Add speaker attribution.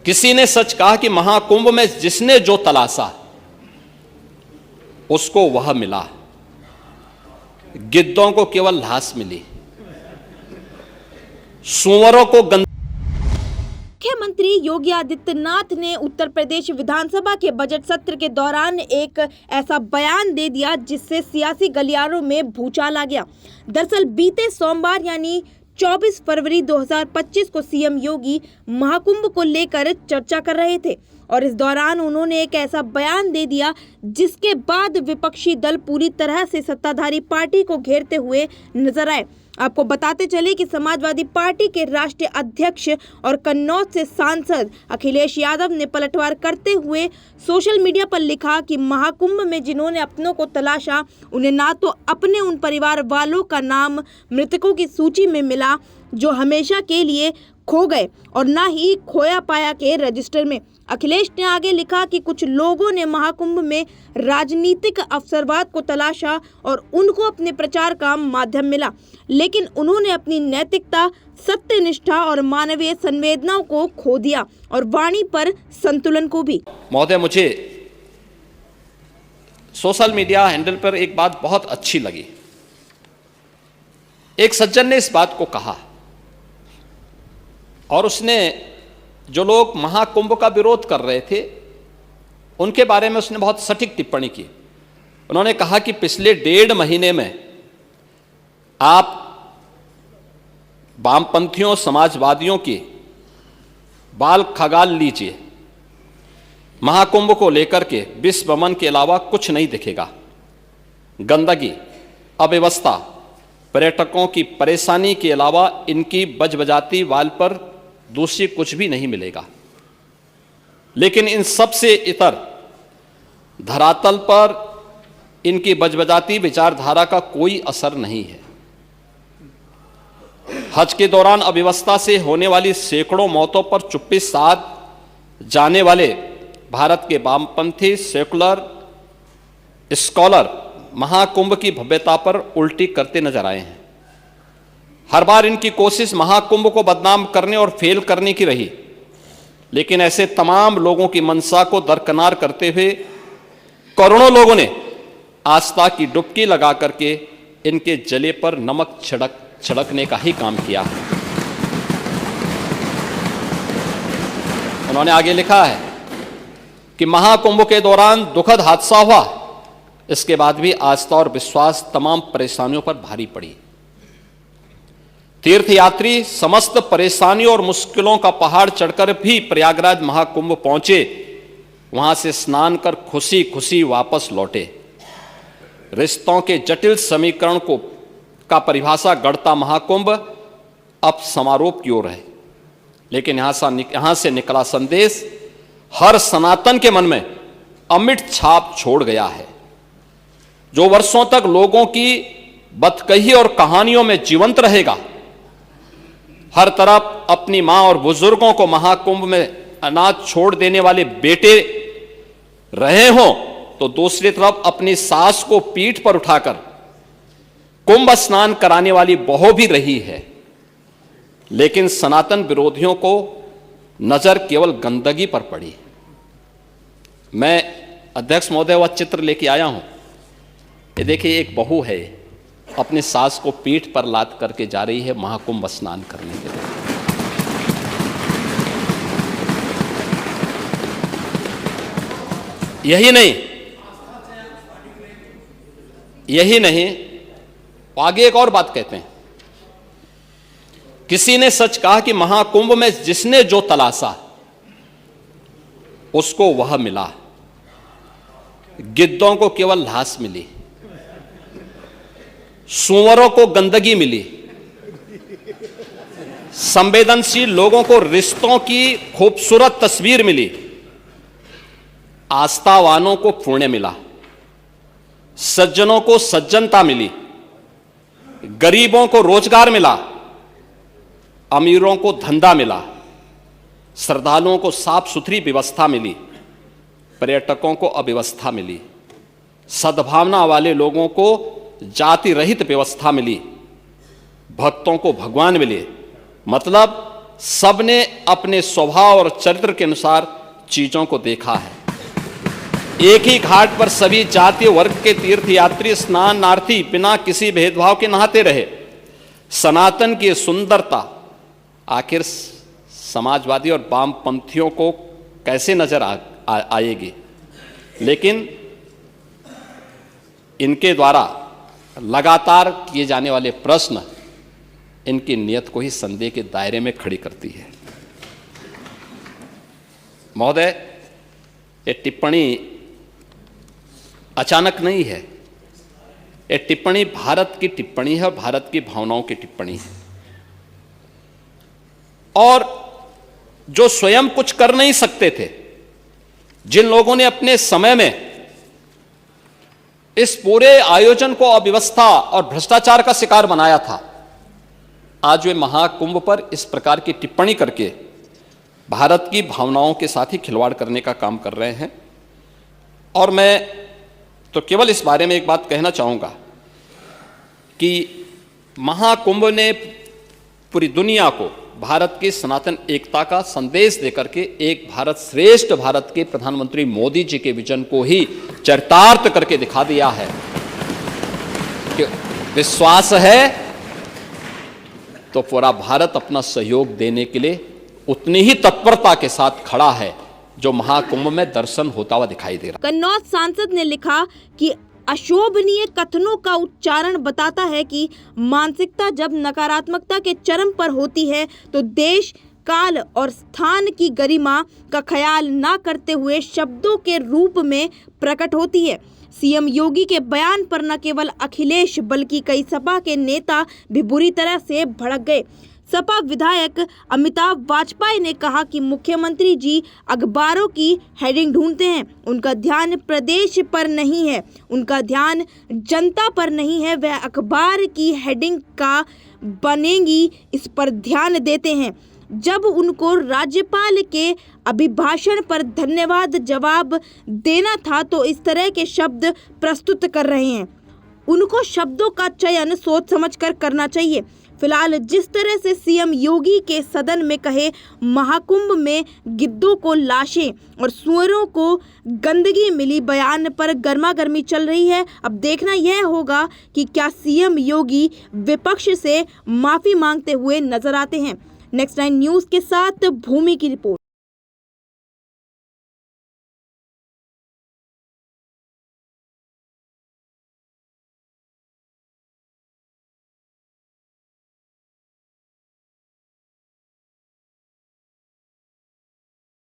Speaker 1: किसी ने सच कहा कि महाकुंभ में जिसने जो तलाशा उसको वह मिला, गिद्धों को केवल लाश मिली, सूअरों को
Speaker 2: मुख्यमंत्री योगी आदित्यनाथ ने उत्तर प्रदेश विधानसभा के बजट सत्र के दौरान एक ऐसा बयान दे दिया जिससे सियासी गलियारों में भूचाल आ गया। दरअसल बीते सोमवार यानी 24 फरवरी 2025 को सीएम योगी महाकुंभ को लेकर चर्चा कर रहे थे और इस दौरान उन्होंने एक ऐसा बयान दे दिया जिसके बाद विपक्षी दल पूरी तरह से सत्ताधारी पार्टी को घेरते हुए नजर आए। आपको बताते चले कि समाजवादी पार्टी के राष्ट्रीय अध्यक्ष और कन्नौज से सांसद अखिलेश यादव ने पलटवार करते हुए सोशल मीडिया पर लिखा कि महाकुंभ में जिन्होंने अपनों को तलाशा उन्हें ना तो अपने उन परिवार वालों का नाम मृतकों की सूची में मिला जो हमेशा के लिए खो गए और ना ही खोया पाया के रजिस्टर में। अखिलेश ने आगे लिखा कि कुछ लोगों ने महाकुंभ में राजनीतिक अवसरवाद को तलाशा और उनको अपने प्रचार का माध्यम मिला, लेकिन उन्होंने अपनी नैतिकता, सत्यनिष्ठा और मानवीय संवेदनाओं को खो दिया और वाणी पर संतुलन को भी।
Speaker 1: महोदय, मुझे सोशल मीडिया हैंडल पर एक बात बहुत अच्छी लगी। एक सज्जन ने इस बात को कहा और उसने जो लोग महाकुंभ का विरोध कर रहे थे उनके बारे में उसने बहुत सटीक टिप्पणी की। उन्होंने कहा कि पिछले 1.5 महीने में आप वामपंथियों, समाजवादियों की बाल खगाल लीजिए, महाकुंभ को लेकर के विश्व भ्रमण के अलावा कुछ नहीं दिखेगा। गंदगी, अव्यवस्था, पर्यटकों की परेशानी के अलावा इनकी बजबजाती वाल पर दूसरी कुछ भी नहीं मिलेगा। लेकिन इन सब से इतर धरातल पर इनकी बजबजाती विचारधारा का कोई असर नहीं है। हज के दौरान अव्यवस्था से होने वाली सैकड़ों मौतों पर चुप्पी साध जाने वाले भारत के वामपंथी सेकुलर स्कॉलर महाकुंभ की भव्यता पर उल्टी करते नजर आए हैं। हर बार इनकी कोशिश महाकुंभ को बदनाम करने और फेल करने की रही, लेकिन ऐसे तमाम लोगों की मंशा को दरकिनार करते हुए करोड़ों लोगों ने आस्था की डुबकी लगा करके इनके जले पर नमक छिड़कने का ही काम किया है। उन्होंने आगे लिखा है कि महाकुंभ के दौरान दुखद हादसा हुआ, इसके बाद भी आस्था और विश्वास तमाम परेशानियों पर भारी पड़ी। तीर्थयात्री समस्त परेशानियों और मुश्किलों का पहाड़ चढ़कर भी प्रयागराज महाकुंभ पहुंचे, वहां से स्नान कर खुशी खुशी वापस लौटे। रिश्तों के जटिल समीकरण का परिभाषा गढ़ता महाकुंभ अब समारोह की ओर है, लेकिन यहां से निकला संदेश हर सनातन के मन में अमिट छाप छोड़ गया है, जो वर्षों तक लोगों की बदकही और कहानियों में जीवंत रहेगा। हर तरफ अपनी मां और बुजुर्गों को महाकुंभ में अनाथ छोड़ देने वाले बेटे रहे हों, तो दूसरी तरफ अपनी सास को पीठ पर उठाकर कुंभ स्नान कराने वाली बहू भी रही है। लेकिन सनातन विरोधियों को नजर केवल गंदगी पर पड़ी। मैं अध्यक्ष महोदय वह चित्र लेके आया हूं। ये देखिए, एक बहू है अपनी सास को पीठ पर लाद करके जा रही है महाकुंभ स्नान करने के लिए। यही नहीं, आगे एक और बात कहते हैं। किसी ने सच कहा कि महाकुंभ में जिसने जो तलाशा उसको वह मिला, गिद्धों को केवल लाश मिली, सूअरों को गंदगी मिली, संवेदनशील लोगों को रिश्तों की खूबसूरत तस्वीर मिली, आस्थावानों को पुण्य मिला, सज्जनों को सज्जनता मिली, गरीबों को रोजगार मिला, अमीरों को धंधा मिला, श्रद्धालुओं को साफ सुथरी व्यवस्था मिली, पर्यटकों को अव्यवस्था मिली, सद्भावना वाले लोगों को जाति रहित व्यवस्था मिली, भक्तों को भगवान मिले। मतलब सबने अपने स्वभाव और चरित्र के अनुसार चीजों को देखा है। एक ही घाट पर सभी जातीय वर्ग के तीर्थयात्री स्नानार्थी बिना किसी भेदभाव के नहाते रहे। सनातन की सुंदरता आखिर समाजवादी और वामपंथियों को कैसे नजर आएगी, लेकिन इनके द्वारा लगातार किए जाने वाले प्रश्न इनकी नियत को ही संदेह के दायरे में खड़ी करती है। महोदय, ये टिप्पणी अचानक नहीं है। ये टिप्पणी भारत की टिप्पणी है, भारत की भावनाओं की टिप्पणी है। और जो स्वयं कुछ कर नहीं सकते थे, जिन लोगों ने अपने समय में इस पूरे आयोजन को अव्यवस्था और भ्रष्टाचार का शिकार बनाया था, आज वे महाकुंभ पर इस प्रकार की टिप्पणी करके भारत की भावनाओं के साथ ही खिलवाड़ करने का काम कर रहे हैं। और मैं तो केवल इस बारे में एक बात कहना चाहूंगा कि महाकुंभ ने पूरी दुनिया को भारत की सनातन एकता का संदेश देकर के एक भारत श्रेष्ठ भारत के प्रधानमंत्री मोदी जी के विजन को ही चरितार्थ करके दिखा दिया है कि विश्वास है तो पूरा भारत अपना सहयोग देने के लिए उतनी ही तत्परता के साथ खड़ा है जो महाकुंभ में दर्शन होता हुआ दिखाई दे रहा।
Speaker 2: कन्नौज सांसद ने लिखा कि अशोभनीय कथनों का उच्चारण बताता है कि मानसिकता जब नकारात्मकता के चरम पर होती है तो देश, काल और स्थान की गरिमा का ख्याल न करते हुए शब्दों के रूप में प्रकट होती है। सीएम योगी के बयान पर न केवल अखिलेश बल्कि कई सपा के नेता भी बुरी तरह से भड़क गए। सपा विधायक अमिताभ वाजपेयी ने कहा कि मुख्यमंत्री जी अखबारों की हेडिंग ढूंढते हैं, उनका ध्यान प्रदेश पर नहीं है, उनका ध्यान जनता पर नहीं है, वह अखबार की हेडिंग का बनेगी इस पर ध्यान देते हैं। जब उनको राज्यपाल के अभिभाषण पर धन्यवाद जवाब देना था तो इस तरह के शब्द प्रस्तुत कर रहे हैं। उनको शब्दों का चयन सोच समझकर करना चाहिए। फिलहाल जिस तरह से सीएम योगी के सदन में कहे महाकुंभ में गिद्धों को लाशें और सुअरों को गंदगी मिली बयान पर गर्मागर्मी चल रही है। अब देखना यह होगा कि क्या सीएम योगी विपक्ष से माफी मांगते हुए नजर आते हैं। नेक्स्ट 9 न्यूज़ के साथ भूमि की रिपोर्ट।